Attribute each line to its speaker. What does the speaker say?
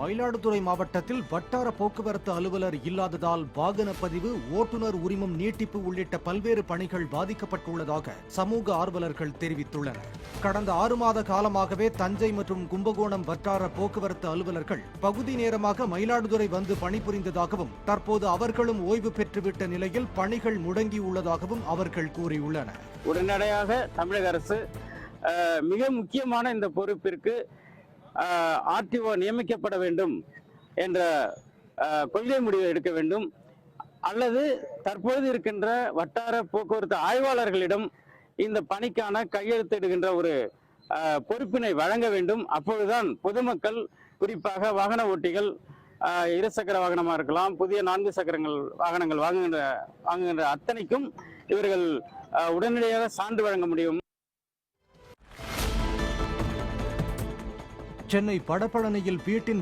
Speaker 1: மயிலாடுதுறை மாவட்டத்தில் வட்டார போக்குவரத்து அலுவலர் இல்லாததால் வாகன பதிவு, ஓட்டுநர் உரிமம் நீட்டிப்பு உள்ளிட்ட பல்வேறு பணிகள் பாதிக்கப்பட்டுள்ளதாக சமூக ஆர்வலர்கள் தெரிவித்துள்ளனர். கடந்த 6 மாத காலமாகவே தஞ்சை மற்றும் கும்பகோணம் வட்டார போக்குவரத்து அலுவலர்கள் பகுதி நேரமாக மயிலாடுதுறை வந்து பணிபுரிந்ததாகவும் தற்போது அவர்களும் ஓய்வு பெற்றுவிட்ட நிலையில் பணிகள் முடங்கியுள்ளதாகவும் அவர்கள் கூறியுள்ளனர்.
Speaker 2: உடனடியாக தமிழக அரசு மிக முக்கியமான இந்த பொறுப்பிற்கு ஆர்டிஓ நியமிக்கப்பட வேண்டும் என்ற கொள்கை முடிவை எடுக்க வேண்டும், அல்லது தற்போது இருக்கின்ற வட்டார போக்குவரத்து ஆய்வாளர்களிடம் இந்த பணிக்கான கையெழுத்திடுகின்ற ஒரு பொறுப்பினை வழங்க வேண்டும். அப்பொழுதுதான் பொதுமக்கள், குறிப்பாக வாகன ஓட்டிகள், இருசக்கர வாகனமாக இருக்கலாம், புதிய 4 சக்கரங்கள் வாகனங்கள் வாங்குகின்ற அத்தனைக்கும் இவர்கள் உடனடியாக சான்று வழங்க முடியும்.
Speaker 1: சென்னை வடபழனியில் வீட்டின்